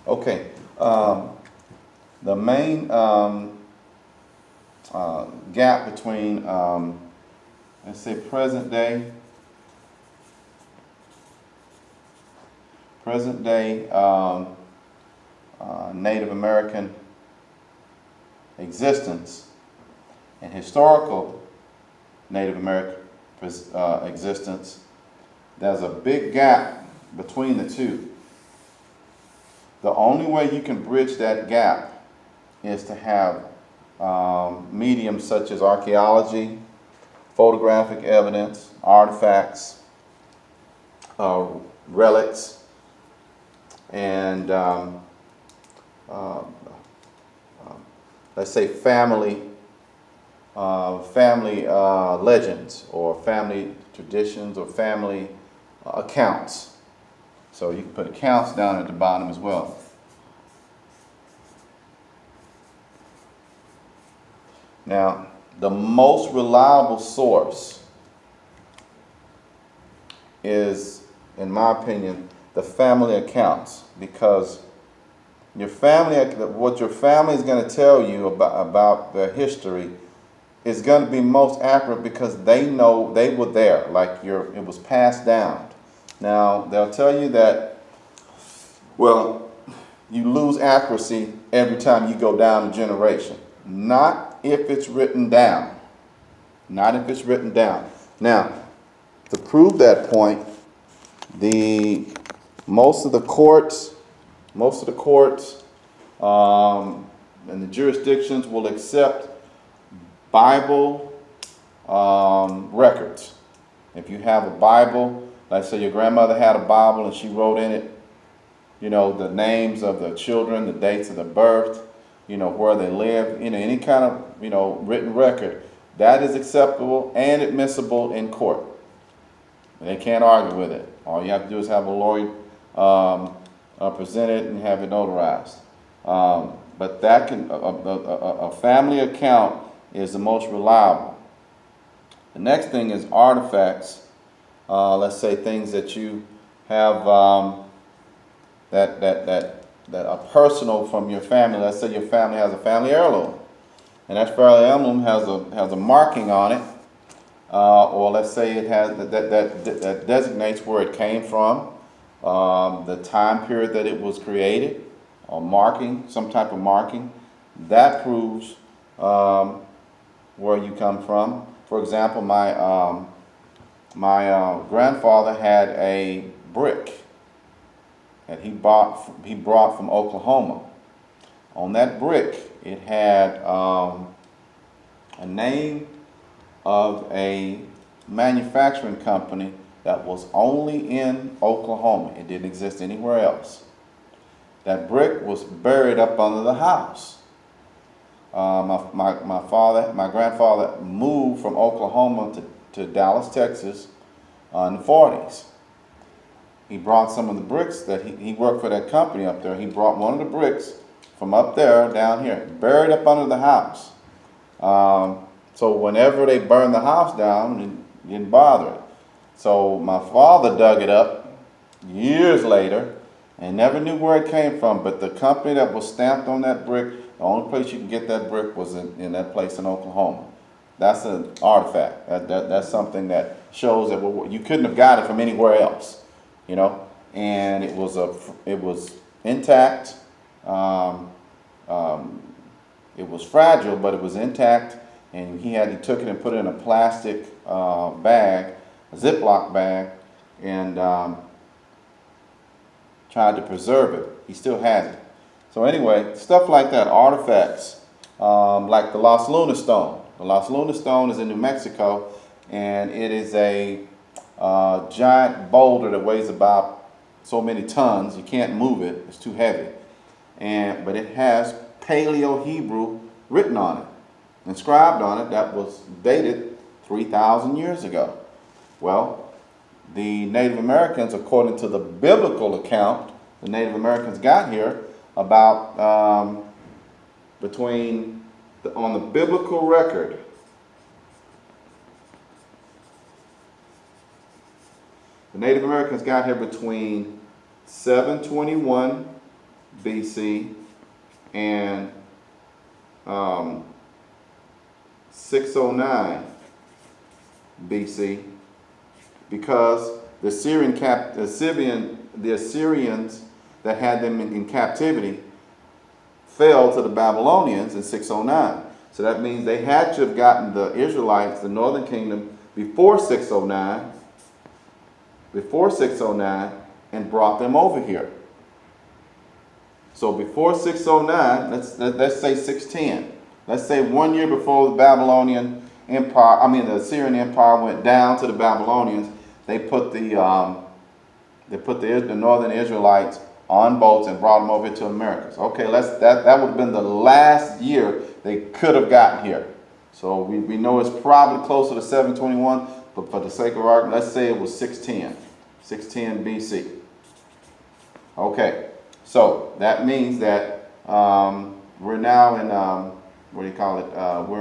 Okay. The main gap between, let's say, present day Native American existence and historical Native American existence, there's a big gap between the two. The only way you can bridge that gap is to have mediums such as archaeology, photographic evidence, artifacts, relics, and uh, let's say family legends or family traditions or family accounts. So you can put accounts down at the bottom as well. Now, the most reliable source is, in my opinion, the family accounts, because what your family is going to tell you about their history is going to be most accurate because they know they were there, like it was passed down. Now, they'll tell you that, well, you lose accuracy every time you go down a generation. Not if it's written down. Not if it's written down. Now, to prove that point, most of the courts, and the jurisdictions will accept Bible records. If you have a Bible, like say your grandmother had a Bible and she wrote in it, the names of the children, the dates of the birth, where they live, any kind of, written record, that is acceptable and admissible in court. They can't argue with it. All you have to do is have a lawyer present it and have it notarized. But that a family account is the most reliable. The next thing is artifacts. Let's say things that you have that are personal from your family. Let's say your family has a family heirloom, and that family heirloom has a marking on it, or let's say it has that designates where it came from, the time period that it was created, or marking, some type of marking. That proves where you come from. For example, my grandfather had a brick that he brought from Oklahoma. On that brick, it had a name of a manufacturing company that was only in Oklahoma. It didn't exist anywhere else. That brick was buried up under the house. My grandfather moved from Oklahoma to Dallas, Texas in the 40s. He brought some of the bricks that he worked for that company up there. He brought one of the bricks from up there down here, buried up under the house. So whenever they burned the house down, it didn't bother it. So my father dug it up years later and never knew where it came from. But the company that was stamped on that brick, the only place you can get that brick was in that place in Oklahoma. That's an artifact. That's something that shows that you couldn't have got it from anywhere else. And it was intact. It was fragile, but it was intact, and he took it and put it in a plastic bag, a Ziploc bag, and tried to preserve it. He still has it. So anyway, stuff like that, artifacts, like the Los Lunas Stone. The Los Lunas Stone is in New Mexico, and it is a giant boulder that weighs about so many tons. You can't move it; it's too heavy. But it has Paleo-Hebrew written on it, inscribed on it, that was dated 3,000 years ago. Well, the Native Americans, according to the biblical account, the Native Americans got here about on the biblical record, the Native Americans got here between 721 BC and 609 BC, because the Assyrians that had them in captivity fell to the Babylonians in 609. So that means they had to have gotten the Israelites, the northern kingdom, before 609, and brought them over here. So before 609, let's say 610. Let's say 1 year before the Babylonian Empire, the Assyrian Empire went down to the Babylonians, they put the northern Israelites on boats and brought them over to Americas. Okay, that would have been the last year they could have gotten here. So we know it's probably closer to 721, but for the sake of argument, let's say it was 610 BC. Okay, so that means that we're now in, we're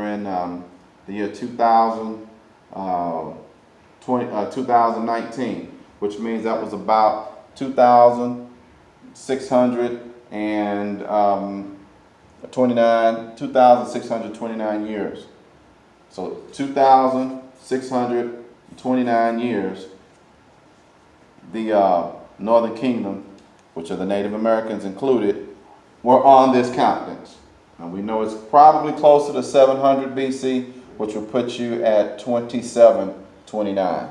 in the year 2019, which means that was about 2,629 years. So 2,629 years, the Northern Kingdom, which are the Native Americans included, were on this continent. And we know it's probably closer to 700 BC, which will put you at 2729.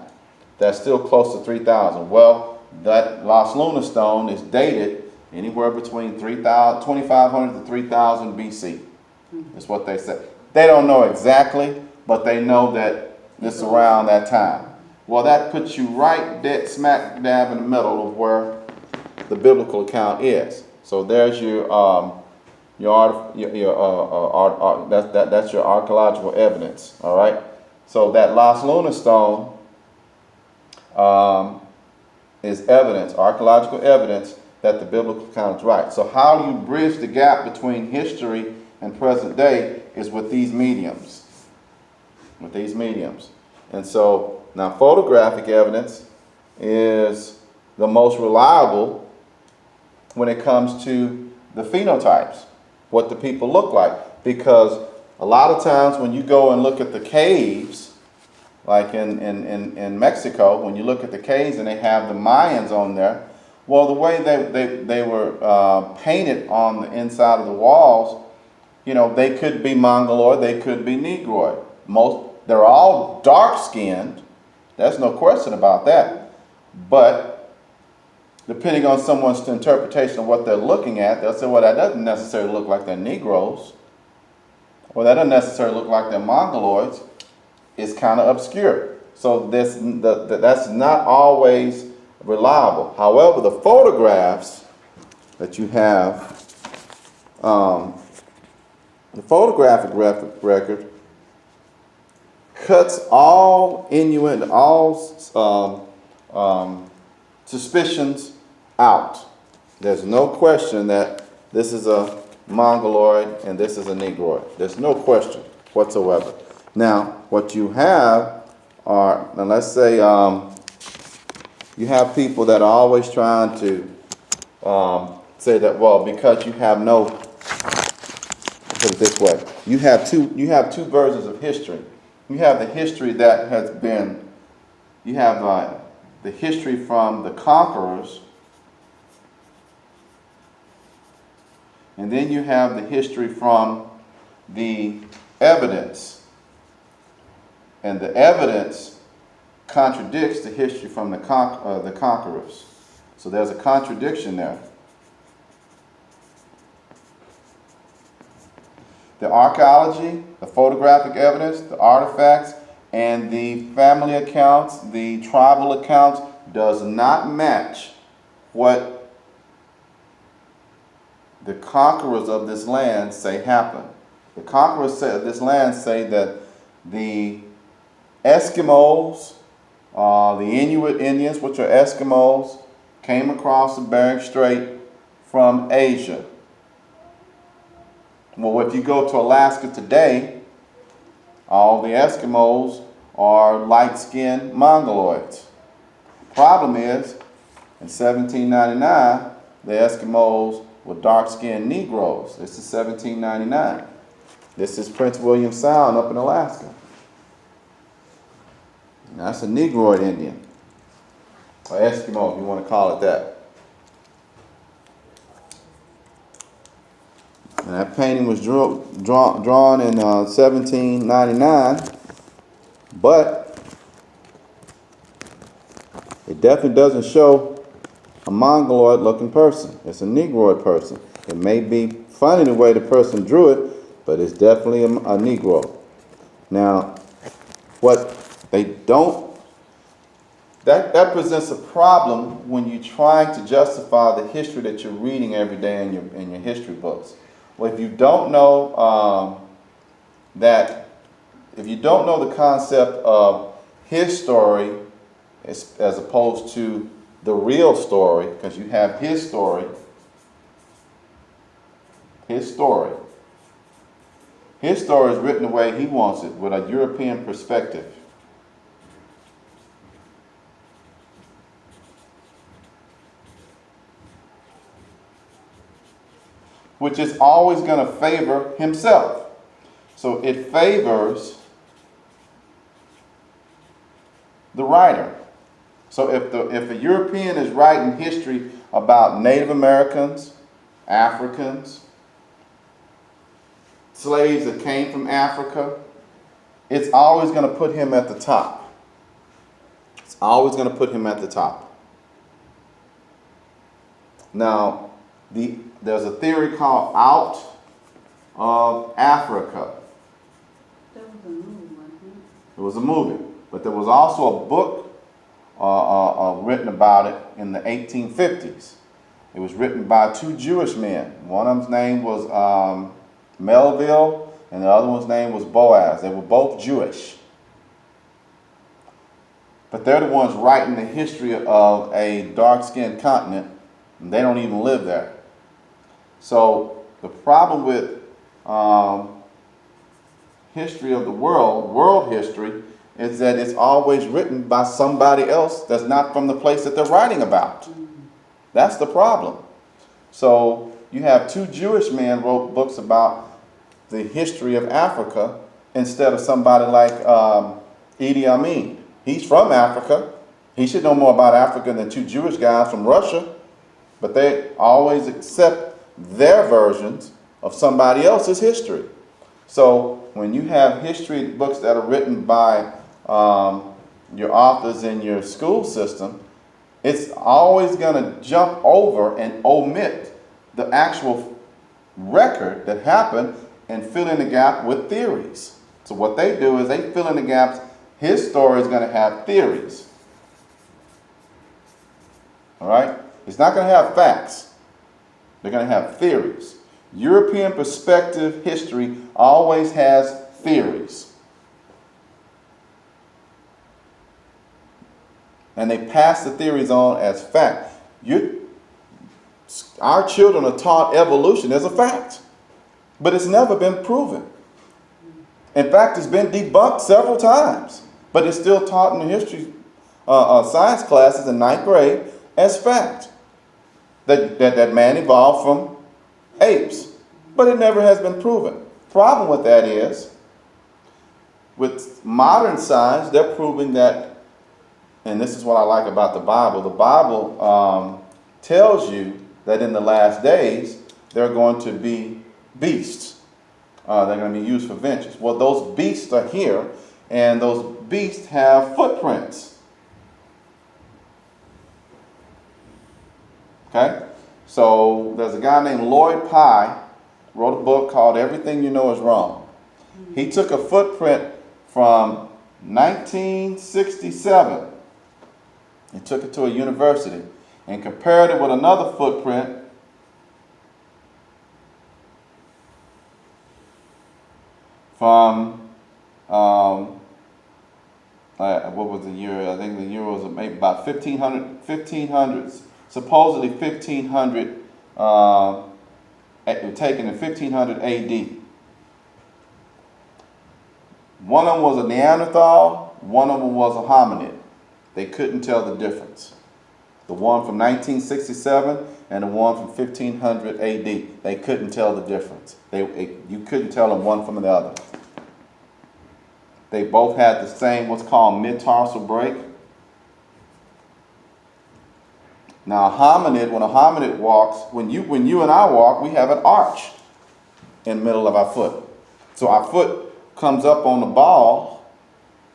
That's still close to 3,000. Well, that Las Lunas stone is dated anywhere between 2,500 to 3,000 BC. That's what they say. They don't know exactly, but they know that it's around that time. Well, that puts you right dead smack dab in the middle of where the biblical account is. So there's that's your archaeological evidence. All right. So that Las Lunas stone is evidence, archaeological evidence that the biblical account is right. So how do you bridge the gap between history and present day is with these mediums. And so now photographic evidence is the most reliable when it comes to the phenotypes, what the people look like. Because a lot of times when you go and look at the caves, like in Mexico, when you look at the caves and they have the Mayans on there, well, the way they were painted on the inside of the walls, they could be Mongoloid, they could be Negroid. They're all dark-skinned. There's no question about that. But depending on someone's interpretation of what they're looking at, they'll say, well, that doesn't necessarily look like they're Negroes. Or that doesn't necessarily look like they're Mongoloids. It's kind of obscure. So that's not always reliable. However, the photographs that you have, the photographic record cuts all innuendo, all suspicions out. There's no question that this is a Mongoloid and this is a Negroid. There's no question whatsoever. Now, what you have are, now let's say you have people that are always trying to say that, well, because you have no, put it this way, you have two versions of history. You have the history that has been, you have the history from the conquerors, and then you have the history from the evidence. And the evidence contradicts the history from the conquerors. So there's a contradiction there. The archaeology, the photographic evidence, the artifacts, and the family accounts, the tribal accounts, does not match what the conquerors of this land say happened. The conquerors of this land say that the Eskimos, the Inuit Indians, which are Eskimos, came across the Bering Strait from Asia. Well, if you go to Alaska today, all the Eskimos are light-skinned Mongoloids. Problem is, in 1799, the Eskimos with dark-skinned Negroes. This is 1799. This is Prince William Sound up in Alaska. And that's a Negroid Indian, or Eskimo if you want to call it that. And that painting was drawn in 1799, but it definitely doesn't show a Mongoloid looking person. It's a Negroid person. It may be funny the way the person drew it, but it's definitely a Negro. Now, what they don't, that presents a problem when you're trying to justify the history that you're reading every day in your history books. Well, if you don't know if you don't know the concept of his story as opposed to the real story, because you have his story. His story is written the way he wants it, with a European perspective. Which is always going to favor himself. So it favors the writer. So if a European is writing history about Native Americans, Africans, slaves that came from Africa, it's always going to put him at the top. It's always going to put him at the top. Now, there's a theory called Out of Africa. That was a movie, wasn't it? It was a movie, but there was also a book written about it in the 1850s. It was written by two Jewish men. One of them's name was Melville, and the other one's name was Boaz. They were both Jewish. But they're the ones writing the history of a dark-skinned continent, and they don't even live there. So the problem with history of the world history, is that it's always written by somebody else that's not from the place that they're writing about. That's the problem. So you have two Jewish men wrote books about the history of Africa instead of somebody like Idi Amin. He's from Africa. He should know more about Africa than two Jewish guys from Russia. But they always accept their versions of somebody else's history. So when you have history books that are written by your authors in your school system, it's always going to jump over and omit the actual record that happened and fill in the gap with theories. So what they do is they fill in the gaps. His story is going to have theories. All right? It's not going to have facts. They're going to have theories. European perspective history always has theories. And they pass the theories on as fact. Our children are taught evolution as a fact, but it's never been proven. In fact, it's been debunked several times, but it's still taught in the history science classes in 9th grade as fact. That man evolved from apes, but it never has been proven. Problem with that is, with modern science, they're proving that, and this is what I like about the Bible. The Bible tells you that in the last days, there are going to be beasts. They're going to be used for vengeance. Well, those beasts are here, and those beasts have footprints. Okay? So there's a guy named Lloyd Pye, wrote a book called Everything You Know Is Wrong. He took a footprint from 1967. He took it to a university and compared it with another footprint from, what was the year? I think the year was maybe about 1500, supposedly 1500, taken in 1500 AD. One of them was a Neanderthal, one of them was a hominid. They couldn't tell the difference. The one from 1967 and the one from 1500 AD. They couldn't tell the difference. You couldn't tell them one from the other. They both had the same, what's called mid-tarsal break. Now, when a hominid walks, when you and I walk, we have an arch in the middle of our foot. So our foot comes up on the ball,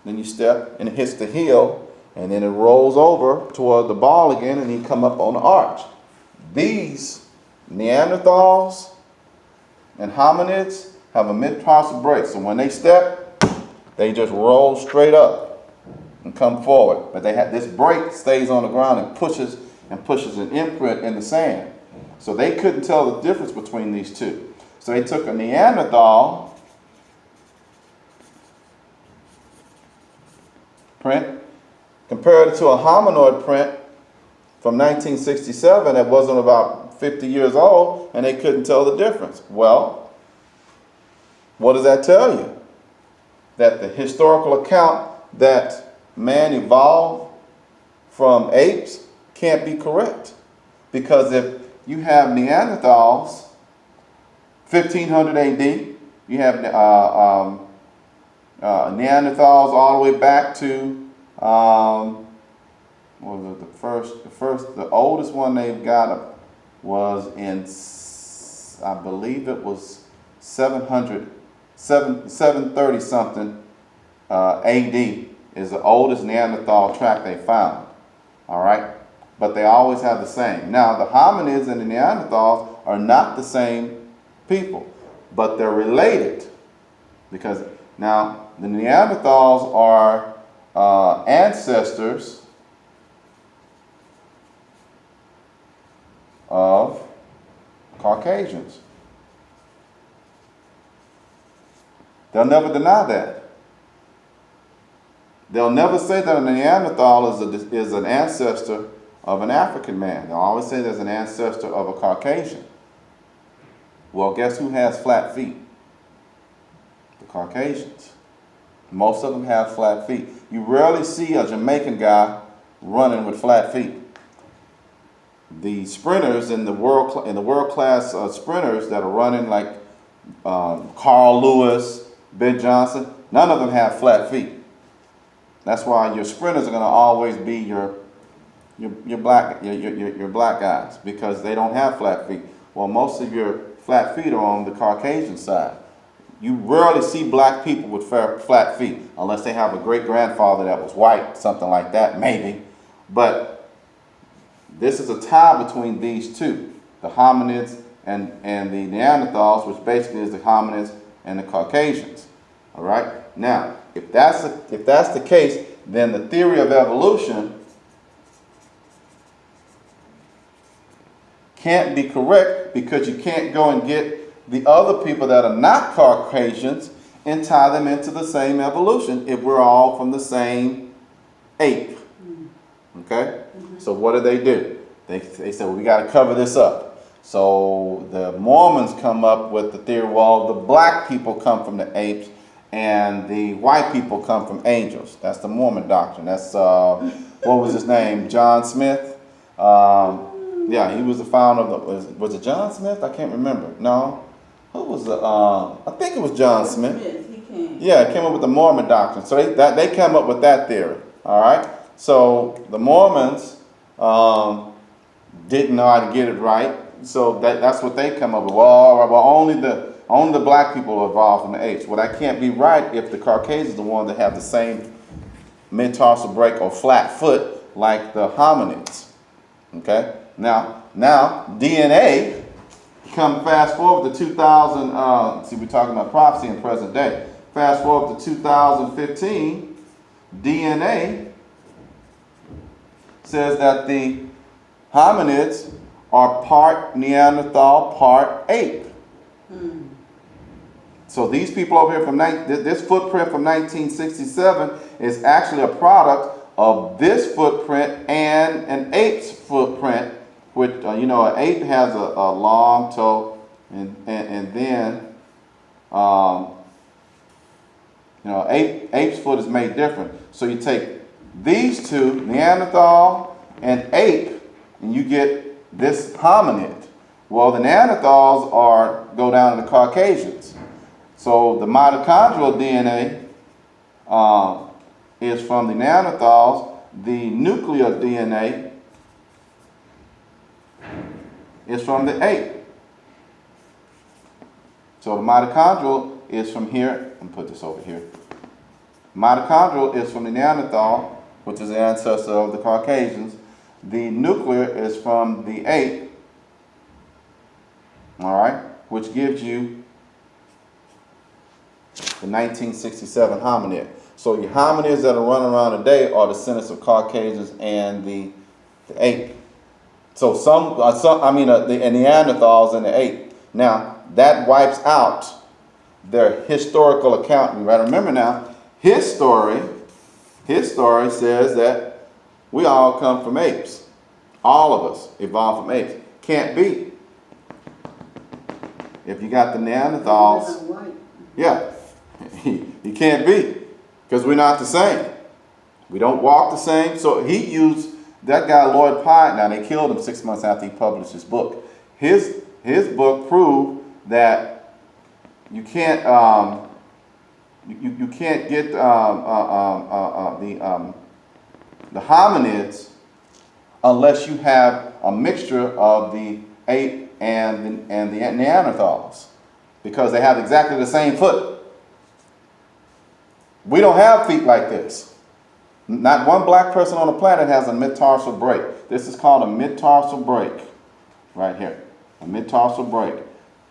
then you step and it hits the heel, and then it rolls over toward the ball again, and you come up on the arch. These Neanderthals and hominids have a mid-tarsal break. So when they step, they just roll straight up and come forward. But they have this break stays on the ground and pushes an imprint in the sand. So they couldn't tell the difference between these two. So they took a Neanderthal print, compared it to a hominoid print from 1967 that wasn't about 50 years old, and they couldn't tell the difference. Well, what does that tell you? That the historical account that man evolved from apes can't be correct. Because if you have Neanderthals, 1500 AD, you have Neanderthals all the way back to, what was it, the oldest one they've got was in, I believe it was 730 something AD is the oldest Neanderthal track they found. All right, but they always have the same. Now the hominids and the Neanderthals are not the same people, but they're related, because now the Neanderthals are ancestors of Caucasians. They'll never deny that. They'll never say that a Neanderthal is an ancestor of an African man. They'll always say there's an ancestor of a Caucasian. Well, guess who has flat feet? The Caucasians. Most of them have flat feet. You rarely see a Jamaican guy running with flat feet. The sprinters in the world class sprinters that are running, like Carl Lewis, Ben Johnson, none of them have flat feet. That's why your sprinters are going to always be your black guys, because they don't have flat feet. Well, most of your flat feet are on the Caucasian side. You rarely see black people with flat feet, unless they have a great-grandfather that was white, something like that, maybe. But this is a tie between these two, the hominids and the Neanderthals, which basically is the hominids and the Caucasians. All right? Now, if that's the case, then the theory of evolution can't be correct, because you can't go and get the other people that are not Caucasians and tie them into the same evolution if we're all from the same ape. Okay? So what do? They said, well, we got to cover this up. So the Mormons come up with the theory, well, the black people come from the apes and the white people come from angels. That's the Mormon doctrine. That's, what was his name? John Smith? Yeah, he was the founder of was it John Smith? I can't remember. No. Who was the, I think it was John Smith. Yeah, came up with the Mormon doctrine. So they came up with that theory. All right? So the Mormons didn't know how to get it right. So that's what they come up with. Well, all right, well, only the black people evolved from the apes. Well, that can't be right if the Caucasians are the ones that have the same mid-tarsal break or flat foot like the hominids. Okay? Now DNA, come fast forward to 2000, see, we're talking about prophecy in present day. Fast forward to 2015, DNA says that the hominids are part Neanderthal, part ape. So these people over here from this footprint from 1967 is actually a product of this footprint and an ape's footprint, which an ape has a long toe, and then ape's foot is made different. So you take these two, Neanderthal and ape, and you get this hominid? Well, the Neanderthals go down to the Caucasians. So the mitochondrial DNA is from the Neanderthals. The nuclear DNA is from the ape. So the mitochondrial is from here. Let me put this over here. Mitochondrial is from the Neanderthal, which is the ancestor of the Caucasians. The nuclear is from the ape, all right, which gives you the 1967 hominid. So your hominids that are running around today are descendants of Caucasians and the ape. So the Neanderthals and the ape. Now that wipes out their historical account. You got to remember now, his story says that we all come from apes. All of us evolved from apes. Can't be. If you got the Neanderthals, yeah, you can't be, because we're not the same. We don't walk the same. So he used that guy Lloyd Pye. Now they killed him 6 months after he published his book. His book proved that you can't you can't get the hominids unless you have a mixture of the ape and the Neanderthals, because they have exactly the same foot. We don't have feet like this. Not one black person on the planet has a metatarsal break. This is called a metatarsal break right here, a metatarsal break,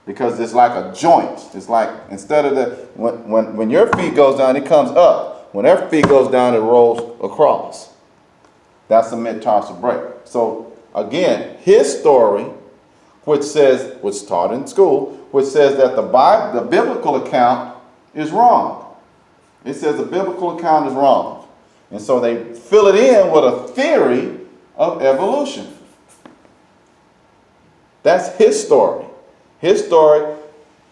because it's like a joint. It's like, instead of when your feet goes down, it comes up. When their feet goes down, it rolls across. That's a metatarsal break. So again, his story, which taught in school, which says that the biblical account is wrong. It says the biblical account is wrong. And so they fill it in with a theory of evolution. That's his story. His story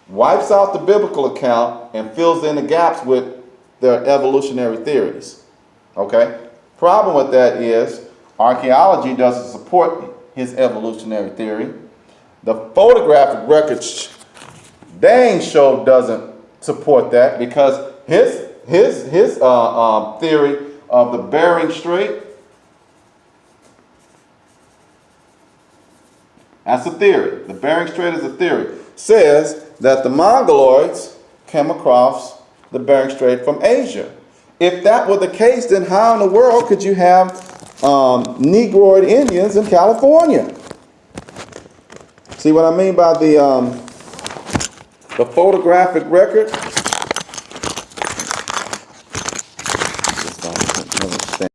wipes out the biblical account and fills in the gaps with their evolutionary theories. Okay? Problem with that is archaeology doesn't support his evolutionary theory. The photographic record dang sure doesn't support that, because his theory of the Bering Strait, that's a theory. The Bering Strait is a theory. Says that the Mongoloids came across the Bering Strait from Asia. If that were the case, then how in the world could you have Negroid Indians in California? See what I mean by the photographic record?